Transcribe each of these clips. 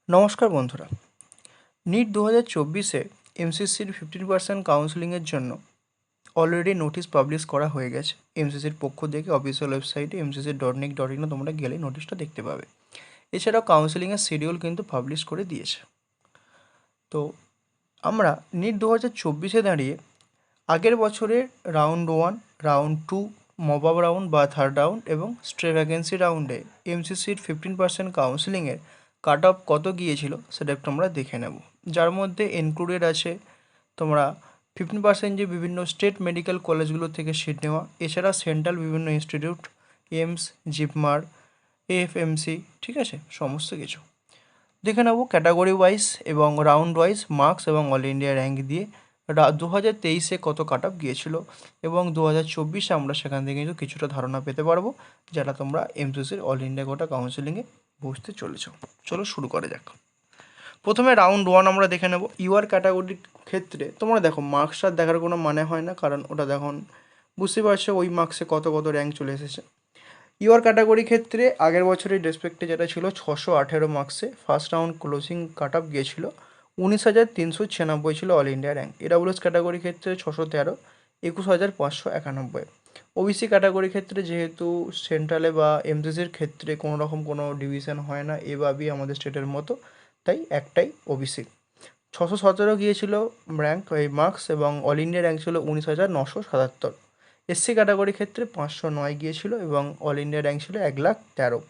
নমস্কার বন্ধুরা। নিট 2024-এ এমসিসির 15% কাউন্সেলিংয়ের জন্য অলরেডি নোটিশ পাবলিশ করা হয়ে গেছে। এমসিসির পক্ষ থেকে অফিসিয়াল ওয়েবসাইটে mcc.nic.in তোমরা গেলে নোটিশটা দেখতে পাবে। এছাড়াও কাউন্সেলিংয়ের শিডিউল কিন্তু পাবলিশ করে দিয়েছে। তো আমরা নিট 2024-এ দাঁড়িয়ে আগের বছরের round 1, round 2, mop up round বা থার্ড রাউন্ড এবং স্ট্রে ভ্যাকেন্সি রাউন্ডে এমসিসির 15% কাউন্সেলিংয়ের কাট অফ কত গিয়েছিল সেটা একটু আমরা দেখে নেব। যার মধ্যে ইনক্লুডেড আছে তোমরা 15% যে বিভিন্ন স্টেট মেডিকেল কলেজগুলো থেকে সিট নেওয়া, এছাড়া সেন্ট্রাল বিভিন্ন ইনস্টিটিউট, এইমস, জিপমার, এএফএমসি, ঠিক আছে, সমস্ত কিছু দেখে নেব ক্যাটাগরি ওয়াইজ এবং রাউন্ড ওয়াইজ মার্কস এবং অল ইন্ডিয়া র্যাঙ্ক দিয়ে 2023-এ কত কাট অফ গিয়েছিল এবং 2024-এ আমরা সেখান থেকে কিন্তু কিছুটা ধারণা পেতে পারবো, যারা তোমরা এমসিসির অল ইন্ডিয়া কোটা কাউন্সিলিংয়ে বসতে চলেছ। চলো শুরু করা যাক। প্রথমে রাউন্ড 1 আমরা দেখে নেব। ইউআর ক্যাটাগরির ক্ষেত্রে তোমরা দেখো মার্কসটা দেখার কোনো মানে হয় না, কারণ ওটা দেখুন বুঝতে পারছো ওই মার্কসে কত কত র্যাঙ্ক চলে এসেছে। ইউআর ক্যাটাগরি ক্ষেত্রে আগের বছরের রেসপেক্টে যেটা ছিল 618 মার্কসে first round closing cut off গিয়েছিল 19,396 ছিল all India rank. EWS category ক্ষেত্রে 613, 21,591। ওবিসি ক্যাটাগরি ক্ষেত্রে যেহেতু সেন্ট্রালে বা এমসিসির ক্ষেত্রে কোনো রকম কোনো ডিভিশন হয় না, এ বা বি আমাদের স্টেটের মতো, তাই একটাই ওবিসি। 617 গিয়েছিল র্যাঙ্ক এই মার্কস এবং অল ইন্ডিয়া র্যাঙ্ক ছিল 19,977। এসসি ক্যাটাগরি ক্ষেত্রে 509 গিয়েছিল এবং অল ইন্ডিয়া র্যাঙ্ক ছিল 1,13,000।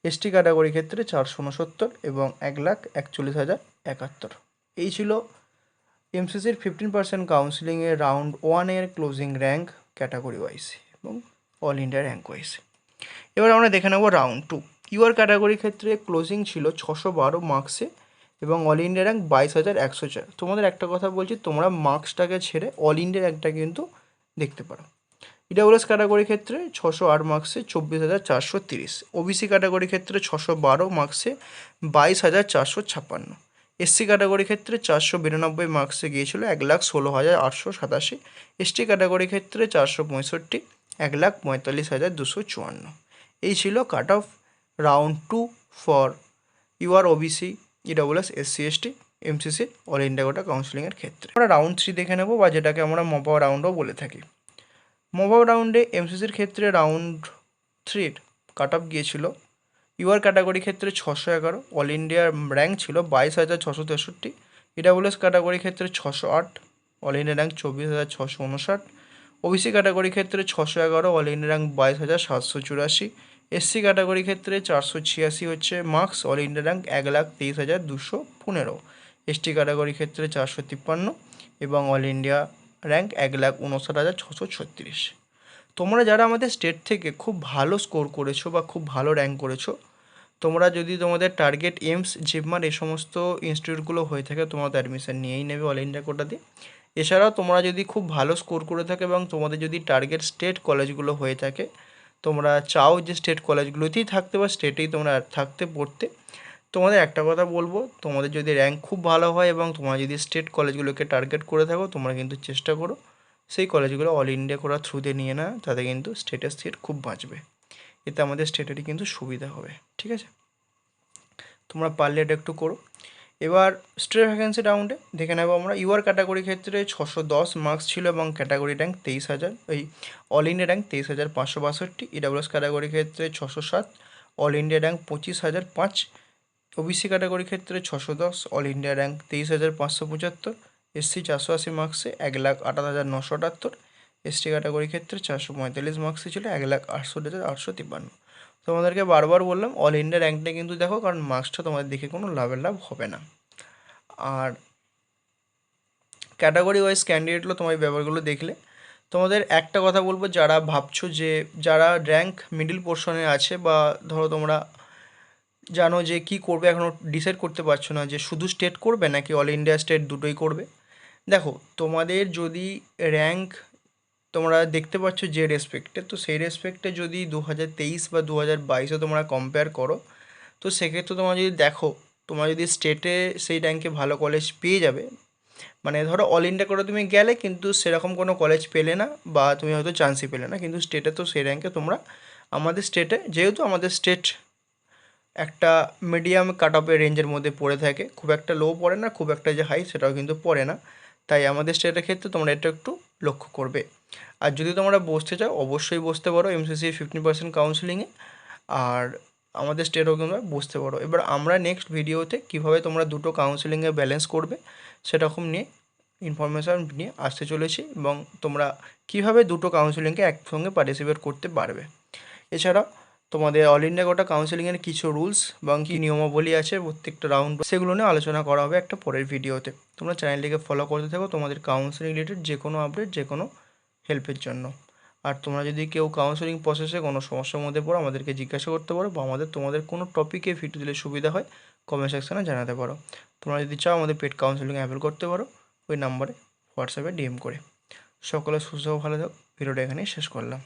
এসটি ক্যাটাগরি ক্ষেত্রে 469 এবং 1,41,071। এই ছিল এমসিসির 15% কাউন্সিলিংয়ের রাউন্ড 1-এর ক্লোজিং র্যাঙ্ক ক্যাটাগরি ওয়াইজ এবং অল ইন্ডিয়া র্যাঙ্ক ওয়াইজ। এবার আমরা দেখে নেব রাউন্ড 2। ইউআর ক্যাটাগরি ক্ষেত্রে ক্লোজিং ছিল 612 মার্কসে এবং অল ইন্ডিয়া র্যাঙ্ক 22,104। তোমাদের একটা কথা বলছি, তোমরা মার্কসটাকে ছেড়ে অল ইন্ডিয়া র্যাঙ্কটা কিন্তু দেখতে পারো। ইডাব্লিউএস ক্যাটাগরি ক্ষেত্রে 608 মার্কসে 24,430। ওবিসি ক্যাটাগরি ক্ষেত্রে 612 মার্কসে 22,456। এসসি ক্যাটাগরি ক্ষেত্রে 492 মার্কসে গিয়েছিল 1,16,887। এসটি ক্যাটাগরি ক্ষেত্রে 465, 1,45,254। এই ছিল cut off round 2 for UR OBC, EWS, SC, ST, MCC all India quota কাউন্সিলিংয়ের ক্ষেত্রে। আমরা রাউন্ড 3 দেখে নেব, বা যেটাকে আমরা মপা রাউন্ডও বলে থাকি। মপ আপ রাউন্ডে এমসিসির ক্ষেত্রে রাউন্ড 3-র কাট অফ গিয়েছিল ইউআর ক্যাটাগরি ক্ষেত্রে 611, অল ইন্ডিয়ার র্যাঙ্ক ছিল 22,663। ইডাব্লিউএস ক্যাটাগরি ক্ষেত্রে 608, all India rank 24,659। OBC category ক্ষেত্রে 611, all India rank 22,784। SC category ক্ষেত্রে 486 হচ্ছে marks, all India rank 1,23,215। ST category ক্ষেত্রে 453 এবং অল ইন্ডিয়া র্যাঙ্ক 1,59,636। তোমরা যারা আমাদের স্টেট থেকে খুব ভালো স্কোর করেছো বা খুব ভালো র্যাঙ্ক করেছো, তোমরা যদি তোমাদের টার্গেট এইমস, জিপমার এই সমস্ত ইনস্টিটিউটগুলো হয়ে থাকে, তোমাদের অ্যাডমিশন নিয়েই নেবে অল ইন্ডিয়া কোটাতে। এছাড়াও তোমরা যদি খুব ভালো স্কোর করে থাকে এবং তোমাদের যদি টার্গেট স্টেট কলেজগুলো হয়ে থাকে, তোমরা চাও যে স্টেট কলেজগুলোতেই থাকতে বা স্টেটেই তোমরা থাকতে পড়তে, তোমাদের একটা কথা বলবো, তোমাদের যদি র্যাঙ্ক খুব ভালো হয় এবং তোমরা যদি স্টেট কলেজগুলোকে টার্গেট করে থাকো, তোমরা কিন্তু চেষ্টা করো সেই কলেজগুলো অল ইন্ডিয়া করার থ্রুতে নিয়ে না, তাতে কিন্তু স্টেটের সিট খুব বাঁচবে। এতে আমাদের স্টেটেরই কিন্তু সুবিধা হবে, ঠিক আছে? তোমরা পারলে এটা একটু করো। এবার স্ট্রে ভ্যাকেন্সি রাউন্ডে দেখে নেবো আমরা। ইউআর ক্যাটাগরি ক্ষেত্রে 610 মার্কস ছিল এবং ক্যাটাগরি র্যাঙ্ক 23,000, এই all India rank 23,562। EWS category ক্ষেত্রে 607, all India rank 25,005। OBC category ক্ষেত্রে 610, all India rank 23,575। SC 480 মার্কসে 1,28,978। ST category ক্ষেত্রে 445 মার্কসে ছিল 1,68,853। তোমাদেরকে বারবার বললাম অল ইন্ডিয়া র্যাঙ্কটা কিন্তু দেখো, কারণ মার্কসটা তোমাদের দেখে কোনো লাভের লাভ হবে না। আর ক্যাটাগরি ওয়াইজ ক্যান্ডিডেটগুলো তোমার এই ব্যাপারগুলো দেখলে তোমাদের একটা কথা বলবো, যারা ভাবছো যে যারা র্যাঙ্ক মিডিল পোর্শনে আছে বা ধরো তোমরা জানো যে কি করবে, এখনও ডিসাইড করতে পারছো না যে শুধু স্টেট করবে নাকি অল ইন্ডিয়া স্টেট দুটোই করবে। দেখো, তোমাদের যদি র্যাঙ্ক তোমরা দেখতে পাচ্ছ যে রেসপেক্টে, তো সেই রেসপেক্টে যদি 2023 বা 2022-এ তোমরা কম্পেয়ার করো, তো সেক্ষেত্রে তোমরা যদি দেখো, তোমরা যদি স্টেটে সেই র্যাঙ্কে ভালো কলেজ পেয়ে যাবে, মানে ধরো অল ইন্ডিয়া করে তুমি গেলে কিন্তু সেরকম কোনো কলেজ পেলে না বা তুমি হয়তো চান্সই পেলে না, কিন্তু স্টেটে তো সেই র্যাঙ্কে তোমরা আমাদের স্টেটে, যেহেতু আমাদের স্টেট একটা মিডিয়াম কাট অফের রেঞ্জের মধ্যে পড়ে থাকে, খুব একটা লো পড়ে না, খুব একটা যে হাই সেটাও কিন্তু পড়ে না। তাই আমাদের স্টেটের ক্ষেত্রে তোমরা এটা একটু লক্ষ্য করবে। আর যদি তোমরা বসতে চাও অবশ্যই বসতে পারো এমসিসি 15% কাউন্সেলিংয়ে, আর আমাদের স্টেটও তোমরা বসতে পারো। এবার আমরা নেক্সট ভিডিওতে কীভাবে তোমরা দুটো কাউন্সেলিংয়ে ব্যালেন্স করবে সেরকম নিয়ে ইনফরমেশান নিয়ে আসতে চলেছি, এবং তোমরা কীভাবে দুটো কাউন্সেলিংকে একসঙ্গে পার্টিসিপেট করতে পারবে। এছাড়া তোমাদের অল ইন্ডিয়া কোটা কাউন্সেলিংয়ের কিছু রুলস এবং কী নিয়মাবলী আছে প্রত্যেকটা রাউন্ড, সেগুলো নিয়ে আলোচনা করা হবে একটা পরের ভিডিওতে। তোমরা চ্যানেলটিকে ফলো করতে থাকো তোমাদের কাউন্সেলিং রিলেটেড যে কোনো আপডেট, যে কোনো হেল্পের জন্য। আর তোমরা যদি কেউ কাউন্সেলিং প্রসেসে কোনো সমস্যার মধ্যে পড়ো আমাদেরকে জিজ্ঞাসা করতে পারো, বা তোমাদের কোনো টপিকে ভিডিও দিলে সুবিধা হয় কমেন্ট সেকশানে জানাতে পারো। তোমরা যদি চাও আমাদের পেড কাউন্সেলিং অ্যাভেল করতে পারো ওই নাম্বারে হোয়াটসঅ্যাপে ডিএম করে। সকলে সুস্থ ভালো থাকো, ভিডিওটা এখানেই শেষ করলাম।